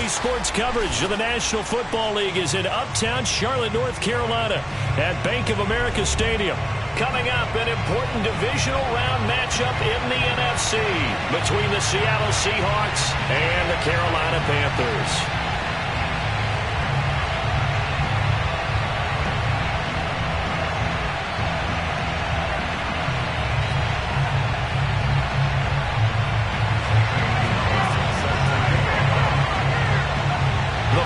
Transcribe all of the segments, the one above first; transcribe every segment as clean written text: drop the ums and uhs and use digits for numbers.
Sports coverage of the National Football League is in uptown Charlotte, North Carolina at Bank of America Stadium. Coming up, an important divisional round matchup in the NFC between the Seattle Seahawks and the Carolina Panthers.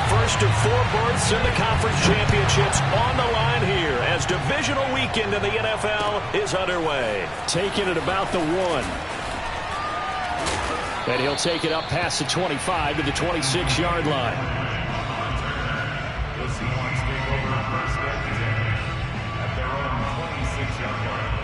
First of 4 berths in the conference championships on the line here as divisional weekend in the NFL is underway. Taking it about the 1. And he'll take it up past the 25 to the 26-yard line. The Seahawks take over first and 10 at their own 26-yard line.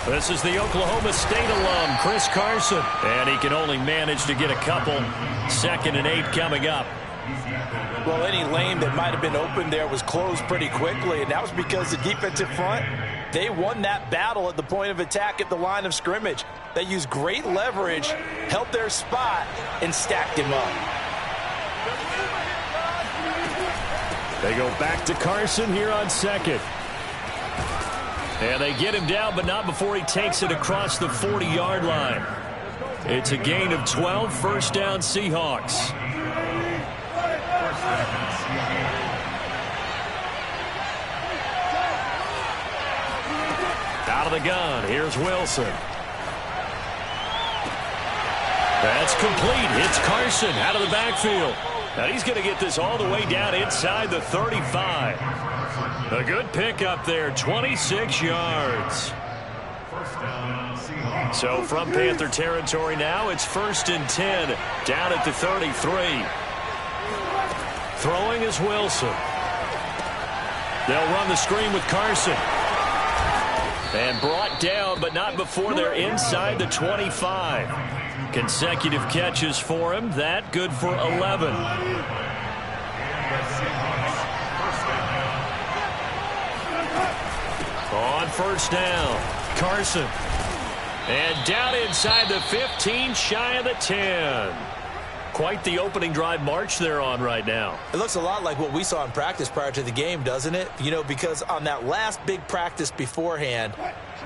This is the Oklahoma State alum, Chris Carson. And he can only manage to get a couple. 2nd and 8 coming up. Well, any lane that might have been open there was closed pretty quickly, and that was because the defensive front, they won that battle at the point of attack at the line of scrimmage. They used great leverage, held their spot, and stacked him up. They go back to Carson here on 2nd. And they get him down, but not before he takes it across the 40-yard line. It's a gain of 12, first down Seahawks. Out of the gun, here's Wilson. That's complete. It's Carson out of the backfield. Now he's going to get this all the way down inside the 35. A good pickup there, 26 yards. So from Panther territory now, it's 1st and 10, down at the 33. Throwing is Wilson. They'll run the screen with Carson. And brought down, but not before they're inside the 25. Consecutive catches for him. That good for 11. On first down, Carson. And down inside the 15, shy of the 10. Quite the opening drive march they're on right now. It looks a lot like what we saw in practice prior to the game, doesn't it? You know, because on that last big practice beforehand,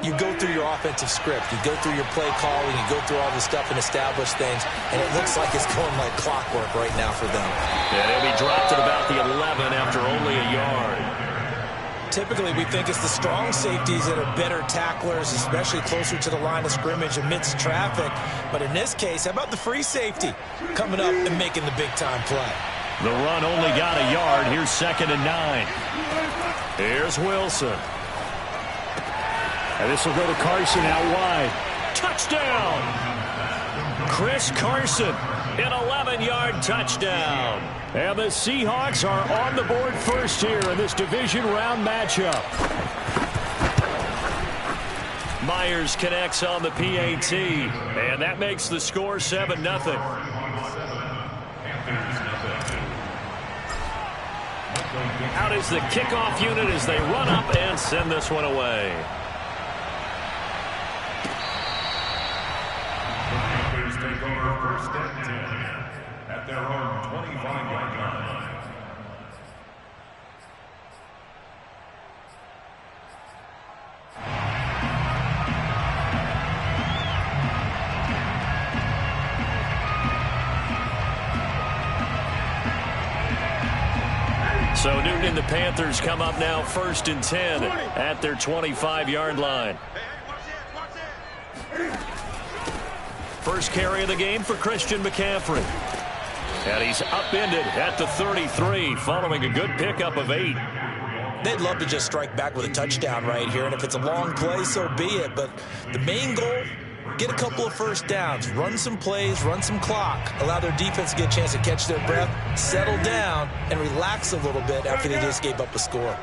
you go through your offensive script. You go through your play calling. You go through all the stuff and establish things. And it looks like it's going like clockwork right now for them. And he'll be dropped at about the 11 after only a yard. Typically, we think it's the strong safeties that are better tacklers, especially closer to the line of scrimmage amidst traffic. But in this case, how about the free safety coming up and making the big-time play? The run only got a yard. Here's 2nd and 9. Here's Wilson. And this will go to Carson out wide. Touchdown! Chris Carson, an 11-yard touchdown. And the Seahawks are on the board first here in this division round matchup. Myers connects on the PAT, and that makes the score 7-0. Out is the kickoff unit as they run up and send this one away. Take over first and 10 at their own 25-yard line. So Newton and the Panthers come up now 1st and 10 at their 25-yard line. First carry of the game for Christian McCaffrey. And he's upended at the 33 following a good pickup of 8. They'd love to just strike back with a touchdown right here, and if it's a long play, so be it. But the main goal, get a couple of first downs, run some plays, run some clock, allow their defense to get a chance to catch their breath, settle down, and relax a little bit after they just gave up a score.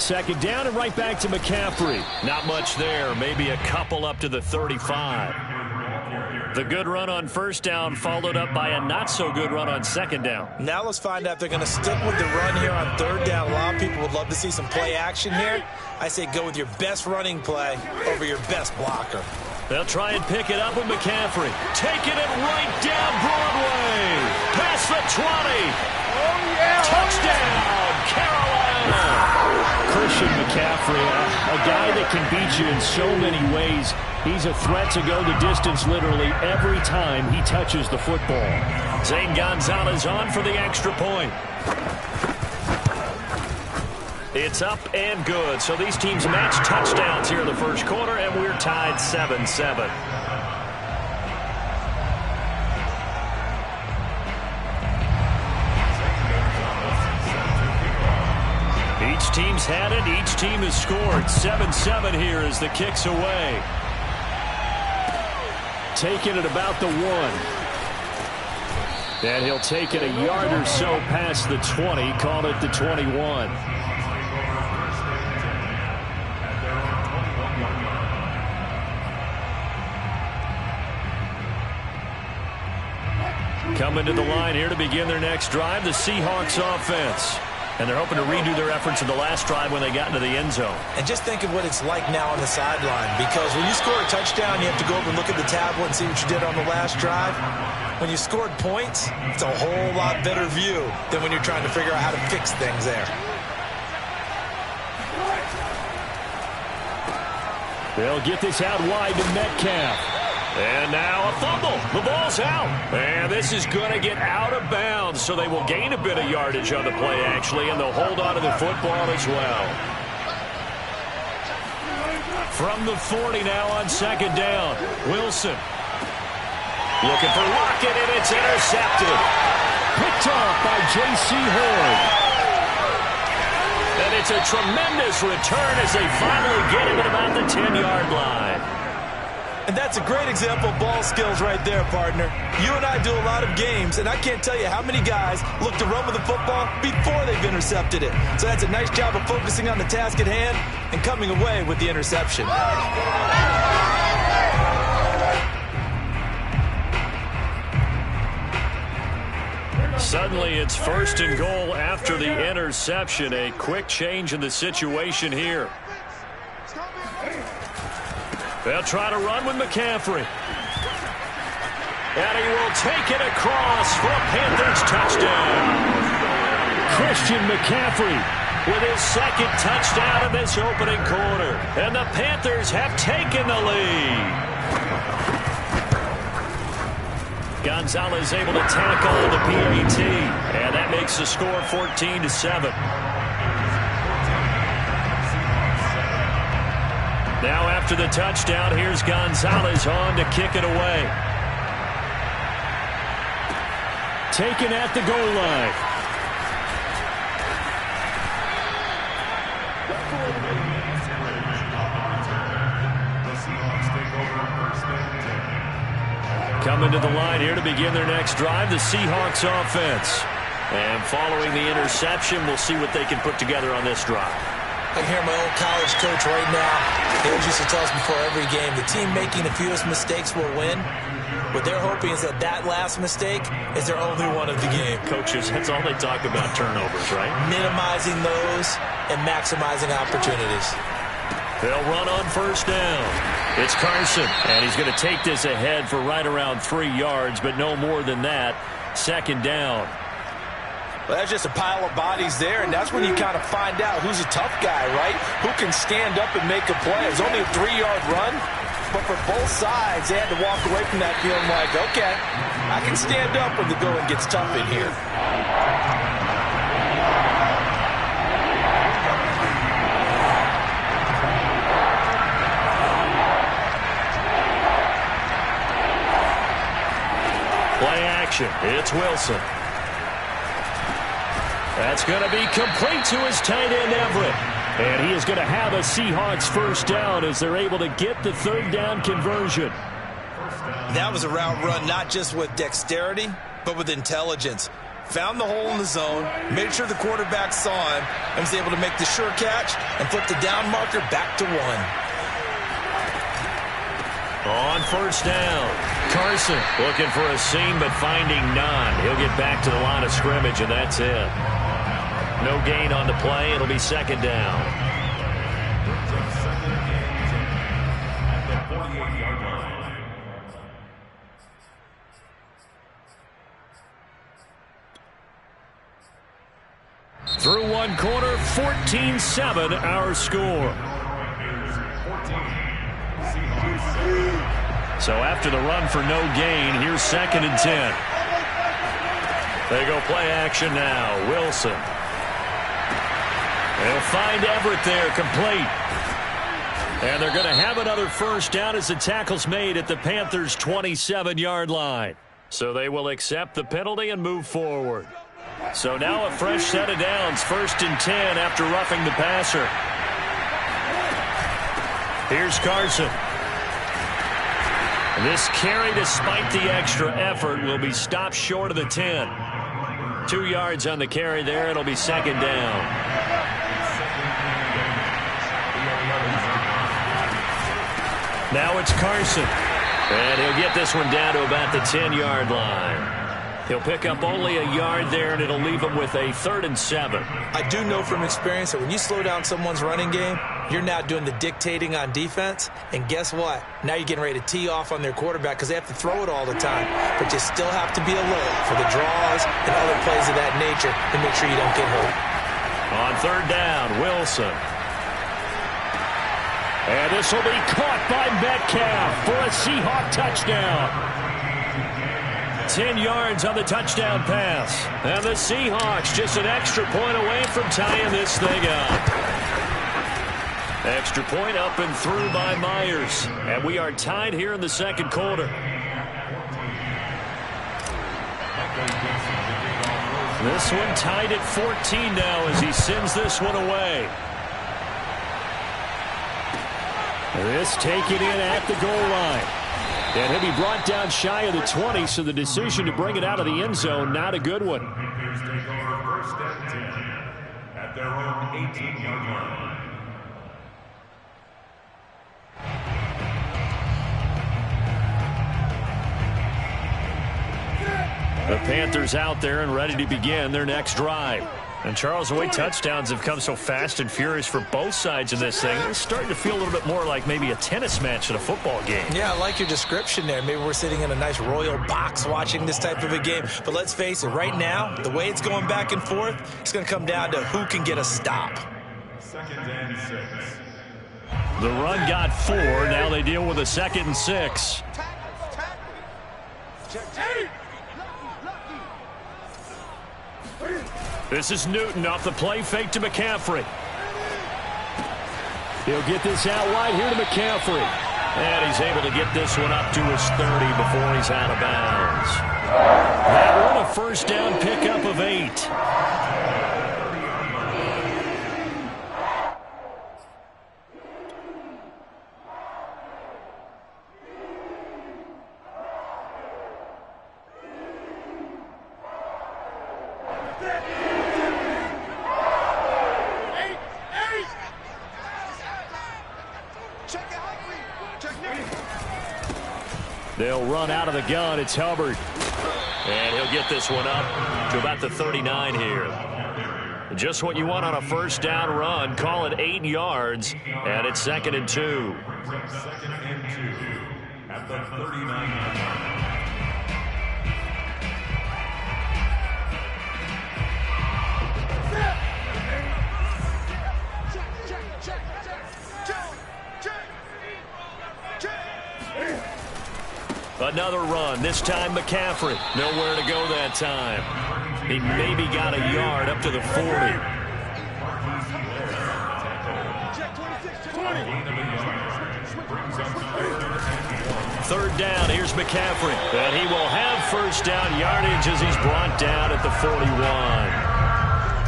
second down and right back to McCaffrey. Not much there. Maybe a couple up to the 35. The good run on first down followed up by a not-so-good run on second down. Now let's find out if they're going to stick with the run here on third down. A lot of people would love to see some play action here. I say go with your best running play over your best blocker. They'll try and pick it up with McCaffrey. Taking it right down Broadway. Past the 20. Touchdown, Carolina. Christian McCaffrey, a guy that can beat you in so many ways. He's a threat to go the distance literally every time he touches the football. Zane Gonzalez on for the extra point. It's up and good. So these teams match touchdowns here in the first quarter, and we're tied 7-7. Each team's had it. Each team has scored. 7-7 here as the kick's away. Taking it about the 1. And he'll take it a yard or so past the 20. Call it the 21. Coming to the line here to begin their next drive, the Seahawks offense. And they're hoping to redo their efforts in the last drive when they got into the end zone. And just think of what it's like now on the sideline, because when you score a touchdown, you have to go over and look at the tablet and see what you did on the last drive. When you scored points, it's a whole lot better view than when you're trying to figure out how to fix things there. They'll get this out wide to Metcalf. And now a fumble. The ball's out. And this is going to get out of bounds, so they will gain a bit of yardage on the play, actually, and they'll hold on to the football as well. From the 40 now on second down, Wilson. Looking for Lockett, and it's intercepted. Picked off by J.C. Horn. And it's a tremendous return as they finally get him at about the 10-yard line. And that's a great example of ball skills right there, partner. You and I do a lot of games, and I can't tell you how many guys look to run with the football before they've intercepted it. So that's a nice job of focusing on the task at hand and coming away with the interception. Suddenly it's first and goal after the interception. A quick change in the situation here. They'll try to run with McCaffrey. And he will take it across for a Panthers touchdown. Christian McCaffrey with his second touchdown of this opening quarter. And the Panthers have taken the lead. Gonzalez able to tackle the PAT. And that makes the score 14-7. Now after the touchdown, here's Gonzalez on to kick it away. Taken at the goal line. Coming to the line here to begin their next drive, the Seahawks offense. And following the interception, we'll see what they can put together on this drive. I hear my old college coach right now. He always used to tell us before every game, the team making the fewest mistakes will win. What they're hoping is that that last mistake is their only one of the game. Coaches, that's all they talk about, turnovers, right? Minimizing those and maximizing opportunities. They'll run on first down. It's Carson, and he's going to take this ahead for right around 3 yards, but no more than that. Second down. Well, that's just a pile of bodies there, and that's when you kind of find out who's a tough guy, right? Who can stand up and make a play. It's only a 3-yard run, but for both sides, they had to walk away from that feeling like, okay, I can stand up when the going gets tough in here. Play action. It's Wilson. That's going to be complete to his tight end, Everett. And he is going to have a Seahawks first down as they're able to get the third down conversion. That was a route run not just with dexterity, but with intelligence. found the hole in the zone, made sure the quarterback saw him, and was able to make the sure catch and flip the down marker back to 1. On first down, Carson looking for a seam but finding none. He'll get back to the line of scrimmage, and that's it. No gain on the play. It'll be second down. Through one quarter, 14-7 our score. So after the run for no gain, here's 2nd and 10. They go play action now. Wilson. They'll find Everett there, complete. And they're going to have another first down as the tackle's made at the Panthers' 27-yard line. So they will accept the penalty and move forward. So now a fresh set of downs, 1st and 10 after roughing the passer. Here's Carson. This carry, despite the extra effort, will be stopped short of the 10. 2 yards on the carry there. It'll be second down. Now it's Carson. And he'll get this one down to about the 10-yard line. He'll pick up only a yard there, and it'll leave him with a 3rd and 7. I do know from experience that when you slow down someone's running game, you're now doing the dictating on defense. And guess what? Now you're getting ready to tee off on their quarterback because they have to throw it all the time. But you still have to be alert for the draws and other plays of that nature to make sure you don't get hurt. On 3rd down, Wilson. And this will be caught by Metcalf for a Seahawk touchdown. 10 yards on the touchdown pass. And the Seahawks just an extra point away from tying this thing up. Extra point up and through by Myers. And we are tied here in the second quarter. This one tied at 14 now as he sends this one away. This taken in at the goal line. And he'll be brought down shy of the 20, so the decision to bring it out of the end zone, not a good one. At their own 18-yard line. The Panthers out there and ready to begin their next drive. And, Charles, the way touchdowns have come so fast and furious for both sides of this thing, it's starting to feel a little bit more like maybe a tennis match at a football game. Yeah, I like your description there. Maybe we're sitting in a nice royal box watching this type of a game. But let's face it, right now, the way it's going back and forth, it's going to come down to who can get a stop. 2nd and 6. The run got 4. Now they deal with a 2nd and 6. This is Newton off the play fake to McCaffrey. He'll get this out wide here to McCaffrey. And he's able to get this one up to his 30 before he's out of bounds. That one a first down pickup of 8. They'll run out of the gun. It's Hubbard. And he'll get this one up to about the 39 here. Just what you want on a first down run. Call it 8 yards. And it's 2nd and 2. 2nd and 2 at the 39-yard line. Another run, this time McCaffrey. Nowhere to go that time. He maybe got a yard up to the 40. Third down, here's McCaffrey. And he will have first down yardage as he's brought down at the 41.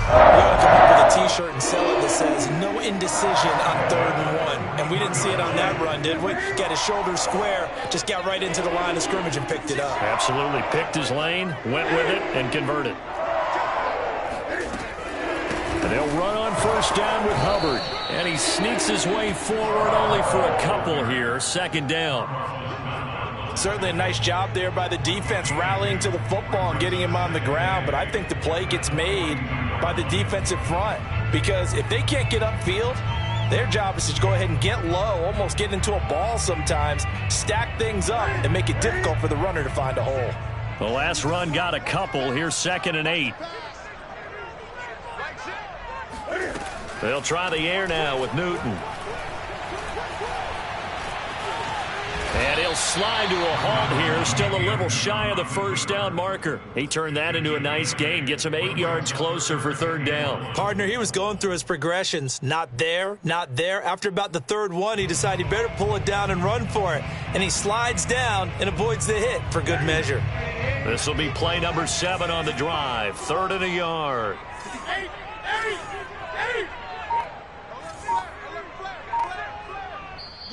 You ought to come up with a T-shirt and sell it that says no indecision on 3rd and 1. And we didn't see it on that run, did we? Got his shoulders square, just got right into the line of scrimmage and picked it up. Absolutely. Picked his lane, went with it, and converted. And they'll run on first down with Hubbard. And he sneaks his way forward only for a couple here. Second down. Certainly a nice job there by the defense rallying to the football and getting him on the ground. But I think the play gets made by the defensive front. Because if they can't get upfield, their job is to go ahead and get low, almost get into a ball sometimes, stack things up, and make it difficult for the runner to find a hole. The last run got a couple. Here's 2nd and 8. They'll try the air now with Newton. And he'll slide to a halt here. Still a little shy of the first down marker. He turned that into a nice gain. Gets him 8 yards closer for 3rd down. Partner, he was going through his progressions. Not there, not there. After about the 3rd one, he decided he better pull it down and run for it. And he slides down and avoids the hit for good measure. This will be play number 7 on the drive. 3rd and a yard.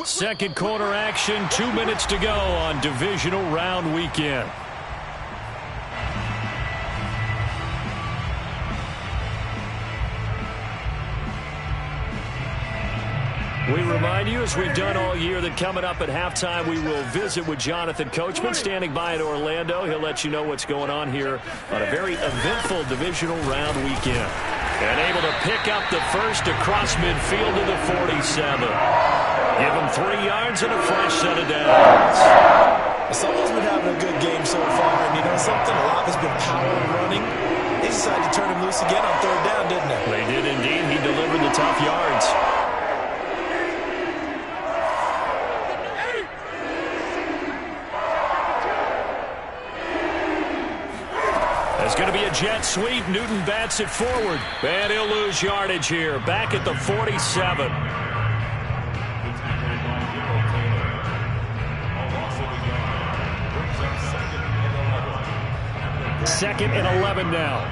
Second quarter action, 2 minutes to go on divisional round weekend. We remind you, as we've done all year, that coming up at halftime, we will visit with Jonathan Coachman, standing by in Orlando. He'll let you know what's going on here on a very eventful divisional round weekend. And able to pick up the first across midfield to the 47. Give him 3 yards and a fresh set of downs. Someone's been having a good game so far, and you know something? A lot has been power running. They decided to turn him loose again on 3rd down, didn't they? They did indeed. He delivered the tough yards. It's going to be a jet sweep. Newton bats it forward. And he'll lose yardage here. Back at the 47. Second and 11 now.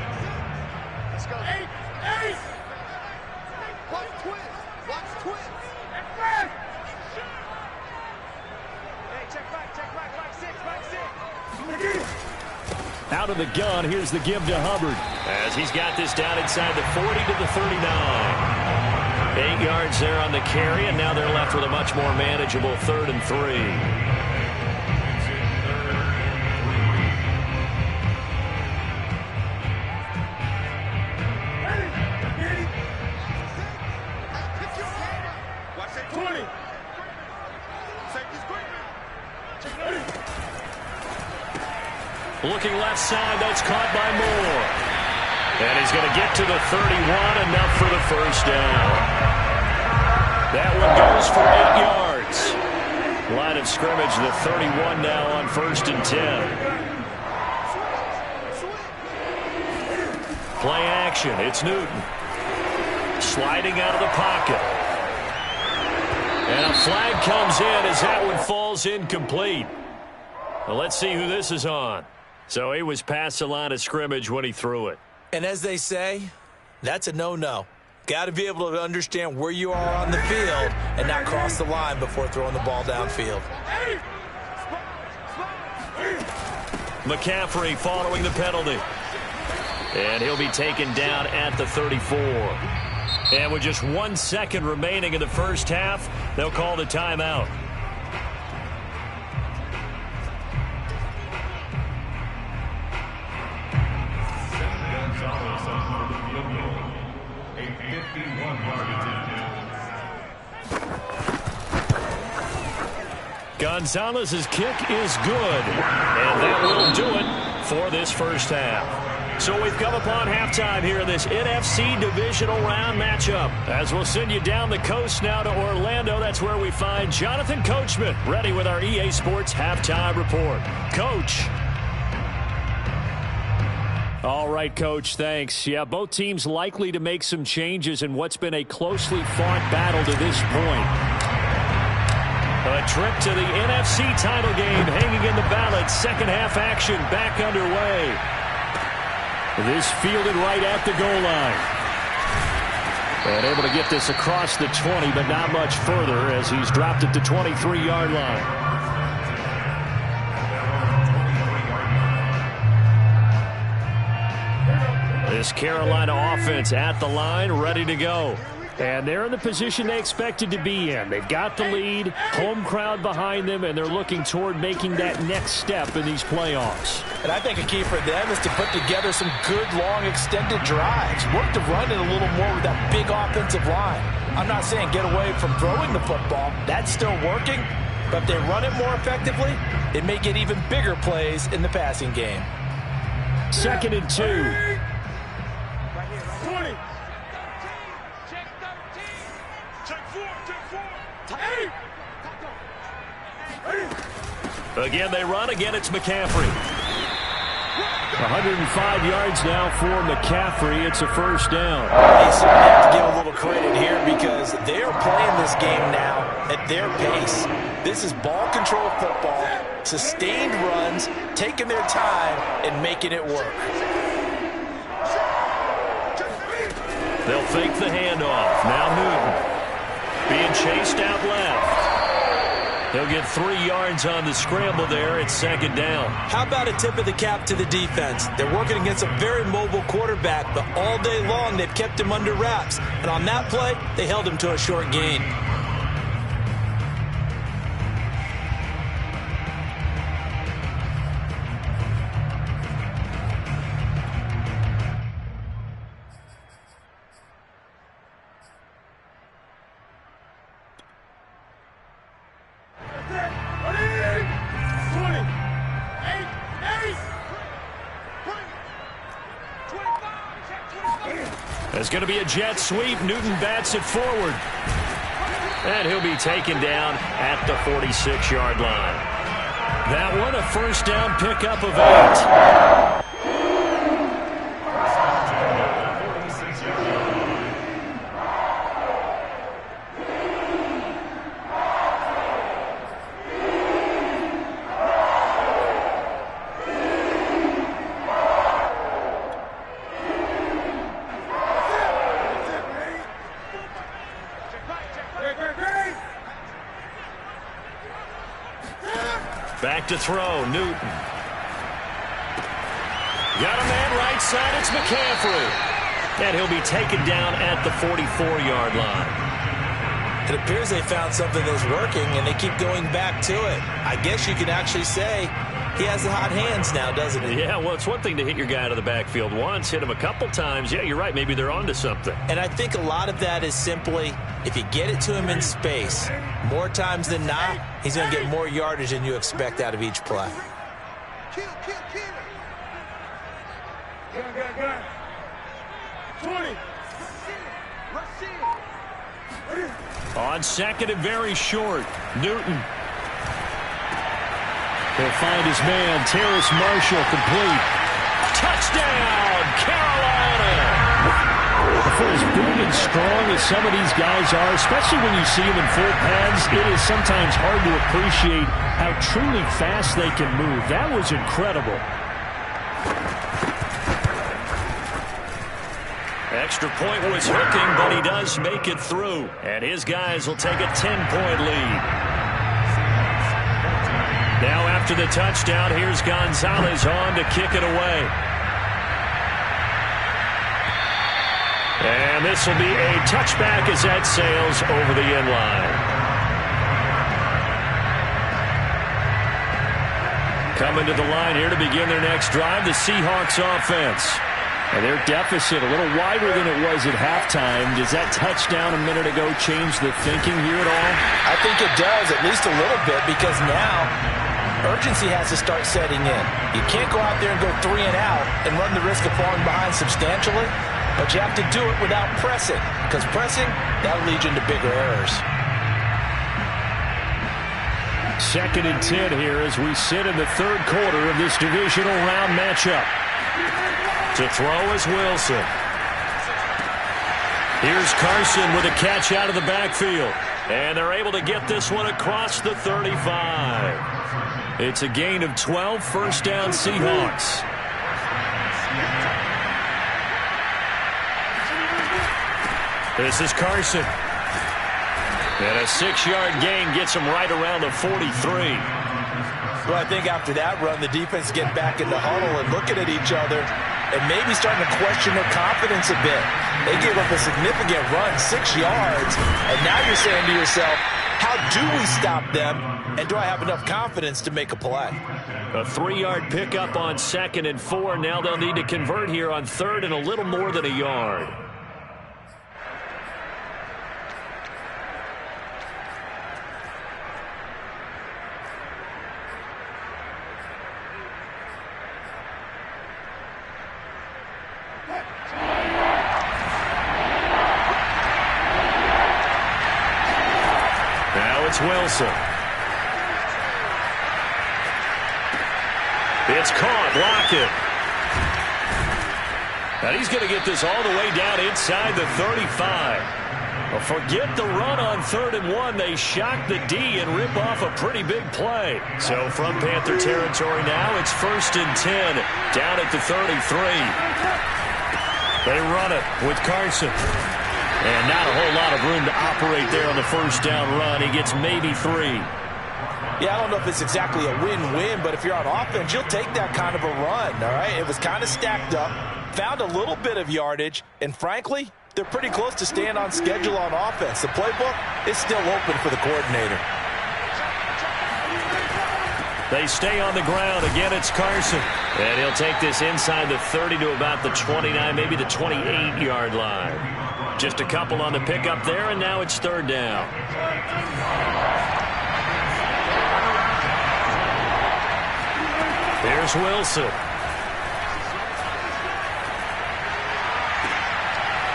Let's go. 8. Watch twins. Watch twins. Hey, check back, 6. Out of the gun, here's the give to Hubbard. As he's got this down inside the 40 to the 39. 8 yards there on the carry, and now they're left with a much more manageable 3rd and 3. Looking left side, that's caught by Moore. And he's going to get to the 31, enough for the first down. That one goes for 8 yards. Line of scrimmage, the 31 now on 1st and 10. Play action, it's Newton. Sliding out of the pocket. And a flag comes in as that one falls incomplete. Well, let's see who this is on. So he was past the line of scrimmage when he threw it. And as they say, that's a no-no. Got to be able to understand where you are on the field and not cross the line before throwing the ball downfield. McCaffrey following the penalty. And he'll be taken down at the 34. And with just 1 second remaining in the first half, they'll call the timeout. Gonzalez's kick is good, and that will do it for this first half. So we've come upon halftime here in this NFC divisional round matchup. As we'll send you down the coast now to Orlando, that's where we find Jonathan Coachman, ready with our EA Sports halftime report. Coach. All right, Coach, thanks. Yeah, both teams likely to make some changes in what's been a closely fought battle to this point. A trip to the NFC title game hanging in the balance. Second half action back underway. This fielded right at the goal line. And able to get this across the 20, but not much further as he's dropped at the 23-yard line. This Carolina offense at the line, ready to go. And they're in the position they expected to be in. They've got the lead, home crowd behind them, and they're looking toward making that next step in these playoffs. And I think a key for them is to put together some good, long, extended drives. Work to run it a little more with that big offensive line. I'm not saying get away from throwing the football. That's still working. But if they run it more effectively, they may get even bigger plays in the passing game. 2nd and 2. Again, they run. Again, it's McCaffrey. 105 yards now for McCaffrey. It's a first down. They certainly have to give a little credit here because they're playing this game now at their pace. This is ball control football, sustained runs, taking their time and making it work. They'll fake the handoff. Now Newton being chased out left. He'll get 3 yards on the scramble there. It's 2nd down. How about a tip of the cap to the defense? They're working against a very mobile quarterback, but all day long they've kept him under wraps. And on that play, they held him to a short gain. It's going to be a jet sweep. Newton bats it forward. And he'll be taken down at the 46-yard line. That one, a first down pickup of 8. Back to throw, Newton. Got a man right side, it's McCaffrey. And he'll be taken down at the 44-yard line. It appears they found something that's working, and they keep going back to it. I guess you could actually say he has the hot hands now, doesn't he? Yeah, well, it's one thing to hit your guy out of the backfield once, hit him a couple times. Yeah, you're right, maybe they're onto something. And I think a lot of that is simply, if you get it to him in space, more times than not, he's going to get more yardage than you expect out of each play. Kill. 20. On 2nd and very short, Newton. He'll find his man, Terrace Marshall, complete. Touchdown, Carolina! For as big and strong as some of these guys are, especially when you see them in full pads, it is sometimes hard to appreciate how truly fast they can move. That was incredible. Extra point was hooking, but he does make it through. And his guys will take a 10-point lead. Now after the touchdown, here's Gonzalez on to kick it away. And this will be a touchback as that sails over the end line. Coming to the line here to begin their next drive, the Seahawks offense. And their deficit a little wider than it was at halftime. Does that touchdown a minute ago change the thinking here at all? I think it does, at least a little bit, because now urgency has to start setting in. You can't go out there and go 3 and out and run the risk of falling behind substantially, but you have to do it without pressing, because pressing, that'll lead you into bigger errors. 2nd and 10 here as we sit in the 3rd quarter of this divisional round matchup. To throw is Wilson. Here's Carson with a catch out of the backfield. And they're able to get this one across the 35. It's a gain of 12, first down Seahawks. This is Carson. And a 6-yard gain gets him right around the 43. Well, I think after that run, the defense get back in the huddle and looking at each other and maybe starting to question their confidence a bit. They gave up a significant run, 6 yards, and now you're saying to yourself, how do we stop them, and do I have enough confidence to make a play? A 3-yard pickup on 2nd and 4. Now they'll need to convert here on 3rd and a little more than a yard. Wilson. It's caught, blocked it. And he's going to get this all the way down inside the 35. Well, forget the run on 3rd and 1. They shock the D and rip off a pretty big play. So from Panther territory now, it's 1st and 10 down at the 33. They run it with Carson. And not a whole lot of room to operate there on the 1st down run. He gets maybe 3. Yeah, I don't know if it's exactly a win-win, but if you're on offense, you'll take that kind of a run, all right? It was kind of stacked up, found a little bit of yardage, and frankly, they're pretty close to staying on schedule on offense. The playbook is still open for the coordinator. They stay on the ground. Again, it's Carson. And he'll take this inside the 30 to about the 29, maybe the 28-yard line. Just a couple on the pickup there, and now it's 3rd down. Here's Wilson.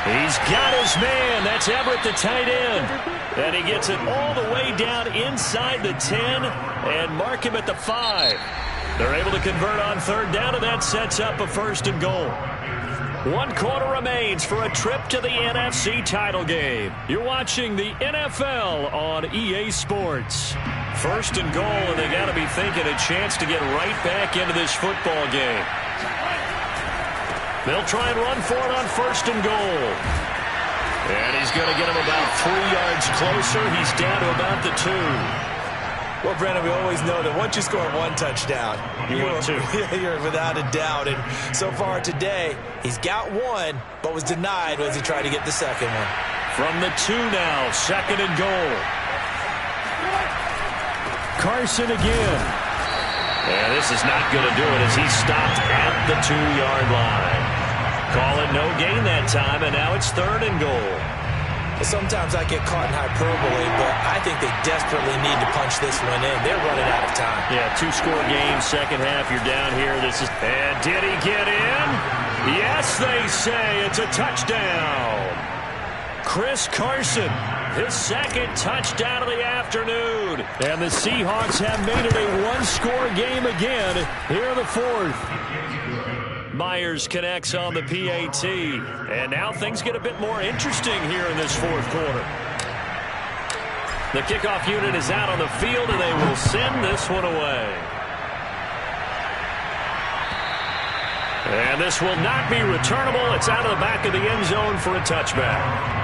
He's got his man. That's Everett, the tight end. And he gets it all the way down inside the 10 and mark him at the 5. They're able to convert on 3rd down, and that sets up a 1st and goal. 1 quarter remains for a trip to the NFC title game. You're watching the NFL on EA Sports. 1st and goal, and they got to be thinking a chance to get right back into this football game. They'll try and run for it on 1st and goal. And he's going to get him about 3 yards closer. He's down to about the 2. Well, Brandon, we always know that once you score 1 touchdown, you're without a doubt. And so far today, he's got 1, but was denied as he tried to get the 2nd one. From the 2 now, 2nd and goal. Carson again. And this is not going to do it as he's stopped at the 2-yard line. Call it no gain that time, and now it's 3rd and goal. Sometimes I get caught in hyperbole, but I think they desperately need to punch this one in. They're running out of time. Yeah, 2-score game, second half. You're down here. And did he get in? Yes, they say it's a touchdown. Chris Carson, his 2nd touchdown of the afternoon. And the Seahawks have made it a 1-score game again here in the 4th. Myers connects on the PAT. And now things get a bit more interesting here in this 4th quarter. The kickoff unit is out on the field, and they will send this one away. And this will not be returnable. It's out of the back of the end zone for a touchback.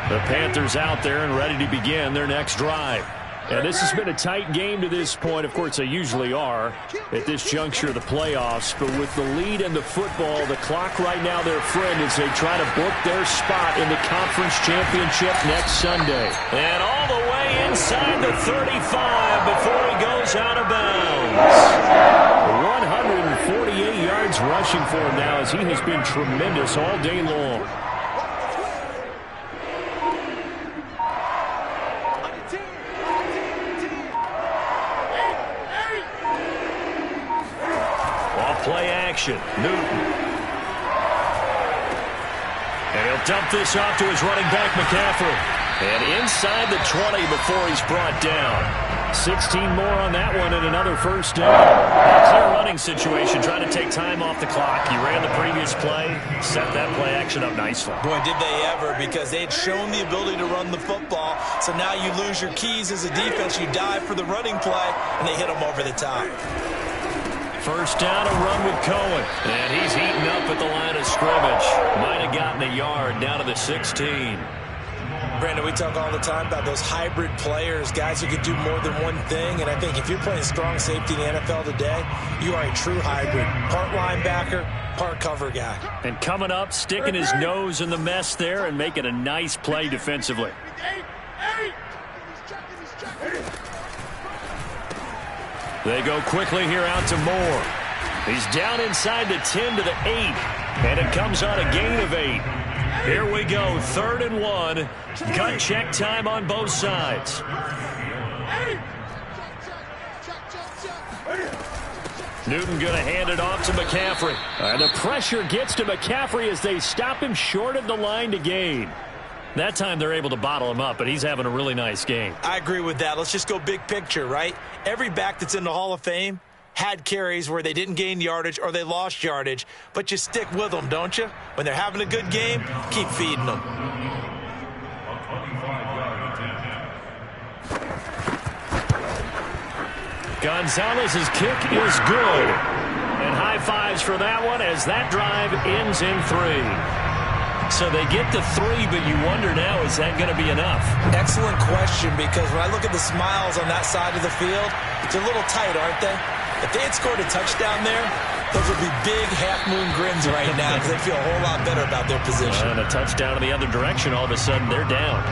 The Panthers out there and ready to begin their next drive. And this has been a tight game to this point. Of course, they usually are at this juncture of the playoffs. But with the lead in the football, the clock right now their friend as they try to book their spot in the conference championship next Sunday. And all the way inside the 35 before he goes out of bounds. 148 yards rushing for him now as he has been tremendous all day long. Play action. Newton. And he'll dump this off to his running back, McCaffrey. And inside the 20 before he's brought down. 16 more on that one and another 1st down. A clear running situation, trying to take time off the clock. He ran the previous play, set that play action up nicely. Boy, did they ever, because they had shown the ability to run the football. So now you lose your keys as a defense. You dive for the running play, and they hit them over the top. 1st down, a run with Cohen. And he's eaten up at the line of scrimmage. Might have gotten a yard down to the 16. Brandon, we talk all the time about those hybrid players, guys who can do more than one thing. And I think if you're playing strong safety in the NFL today, you are a true hybrid. Part linebacker, part cover guy. And coming up, sticking his nose in the mess there and making a nice play defensively. They go quickly here out to Moore. He's down inside the 10 to the 8. And it comes on a gain of 8. Here we go, 3rd and 1. Gun check time on both sides. Newton going to hand it off to McCaffrey. And the pressure gets to McCaffrey as they stop him short of the line to gain. That time they're able to bottle him up, but he's having a really nice game. I agree with that. Let's just go big picture, right? Every back that's in the Hall of Fame had carries where they didn't gain yardage or they lost yardage, but you stick with them, don't you? When they're having a good game, keep feeding them. Gonzalez's kick is good. And high fives for that one as that drive ends in 3. So they get to 3, but you wonder now, is that going to be enough? Excellent question, because when I look at the smiles on that side of the field, it's a little tight, aren't they? If they had scored a touchdown there, those would be big half-moon grins right now because they feel a whole lot better about their position. And a touchdown in the other direction, all of a sudden they're down.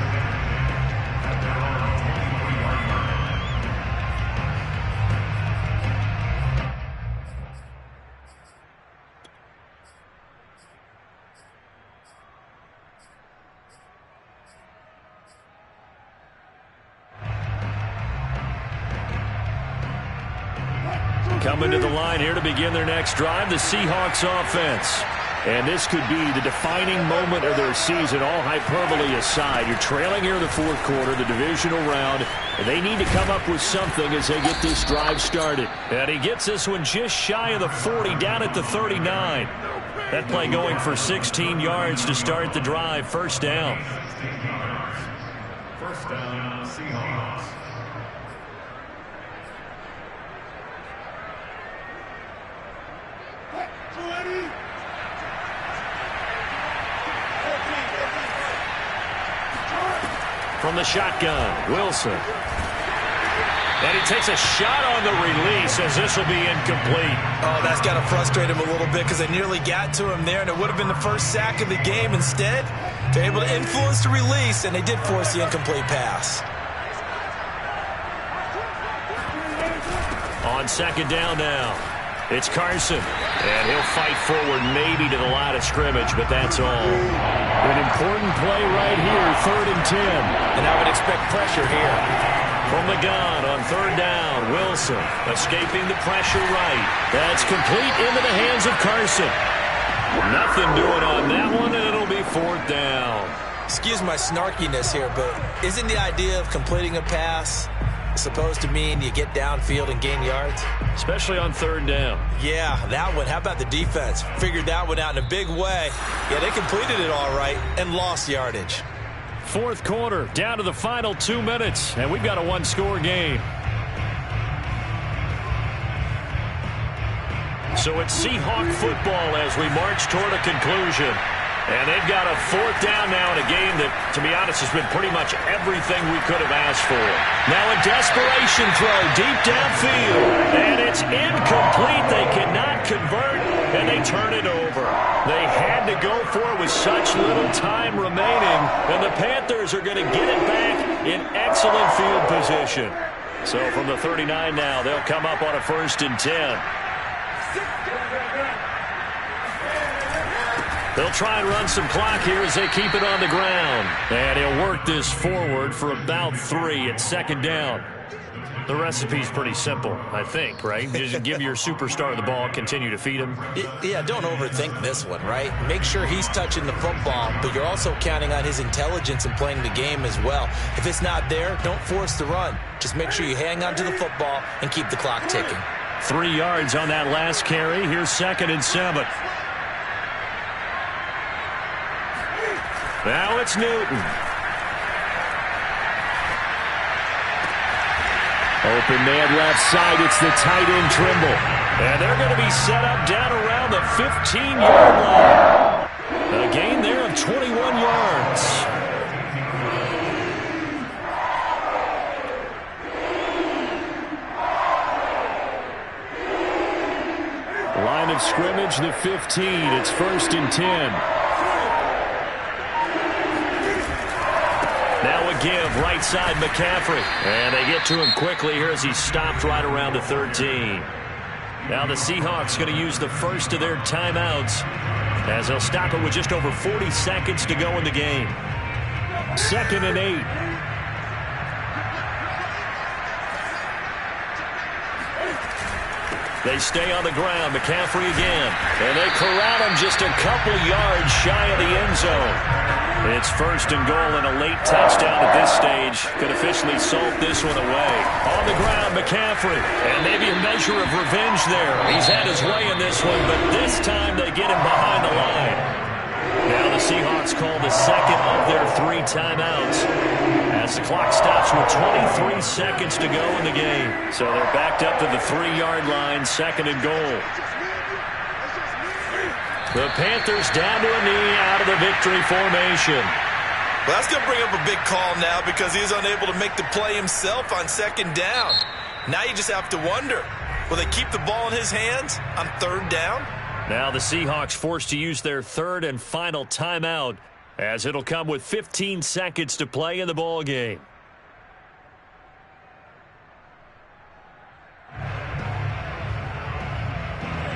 Coming to the line here to begin their next drive, the Seahawks offense. And this could be the defining moment of their season, all hyperbole aside. You're trailing here in the 4th quarter, the divisional round. And they need to come up with something as they get this drive started. And he gets this one just shy of the 40, down at the 39. That play going for 16 yards to start the drive. First down. First down, Seahawks. From the shotgun, Wilson. And he takes a shot on the release as this will be incomplete. Oh, that's got to frustrate him a little bit because they nearly got to him there, and it would have been the first sack of the game. Instead, they're able to influence the release, and they did force the incomplete pass. On 2nd down now, it's Carson. And he'll fight forward maybe to the line of scrimmage, but that's all. An important play right here, 3rd and 10. And I would expect pressure here. From the gun on 3rd down, Wilson escaping the pressure right. That's complete into the hands of Carson. Nothing doing on that one, and it'll be 4th down. Excuse my snarkiness here, but isn't the idea of completing a pass supposed to mean you get downfield and gain yards? Especially on 3rd down. Yeah, that one. How about the defense? Figured that one out in a big way. Yeah, they completed it all right and lost yardage. 4th quarter, down to the final 2 minutes, and we've got a 1-score game. So it's Seahawk football as we march toward a conclusion. And they've got a 4th down now in a game that, to be honest, has been pretty much everything we could have asked for. Now a desperation throw deep downfield. And it's incomplete. They cannot convert, and they turn it over. They had to go for it with such little time remaining. And the Panthers are going to get it back in excellent field position. So from the 39 now, they'll come up on a 1st and 10. They'll try and run some clock here as they keep it on the ground. And he'll work this forward for about 3 at 2nd down. The recipe's pretty simple, I think, right? Just give your superstar the ball, continue to feed him. Yeah, don't overthink this one, right? Make sure he's touching the football, but you're also counting on his intelligence in playing the game as well. If it's not there, don't force the run. Just make sure you hang on to the football and keep the clock ticking. 3 yards on that last carry. Here's 2nd and 7. Now it's Newton. Open man left side. It's the tight end Trimble. And they're going to be set up down around the 15-yard line. A gain there of 21 yards. Line of scrimmage, the 15. It's 1st and 10. Now a give, right side McCaffrey. And they get to him quickly here as he's stopped right around the 13. Now the Seahawks going to use the first of their timeouts as they'll stop it with just over 40 seconds to go in the game. 2nd and 8. They stay on the ground. McCaffrey again. And they corral him just a couple yards shy of the end zone. It's 1st and goal and a late touchdown at this stage could officially salt this one away. On the ground, McCaffrey. And maybe a measure of revenge there. He's had his way in this one, but this time they get him behind the line. Now the Seahawks call the second of their 3 timeouts as the clock stops with 23 seconds to go in the game. So they're backed up to the 3-yard line, 2nd and goal. The Panthers down to a knee out of the victory formation. Well, that's going to bring up a big call now because he's unable to make the play himself on 2nd down. Now you just have to wonder, will they keep the ball in his hands on 3rd down? Now the Seahawks forced to use their 3rd and final timeout as it'll come with 15 seconds to play in the ball game.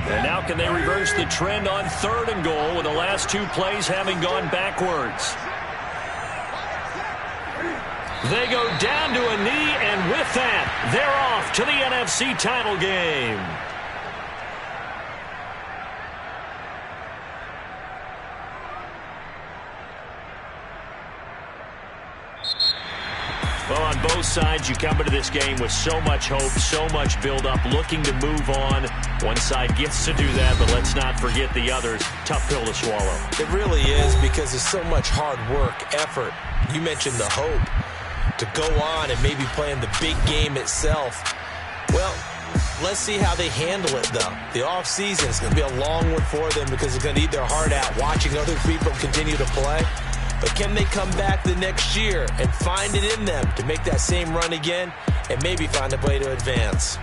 And now can they reverse the trend on 3rd and goal with the last 2 plays having gone backwards? They go down to a knee, and with that, they're off to the NFC title game. Well, on both sides, you come into this game with so much hope, so much build-up, looking to move on. One side gets to do that, but let's not forget the others. Tough pill to swallow. It really is because there's so much hard work, effort. You mentioned the hope to go on and maybe play in the big game itself. Well, let's see how they handle it, though. The offseason is going to be a long one for them because they're going to eat their heart out watching other people continue to play. But can they come back the next year and find it in them to make that same run again and maybe find a way to advance?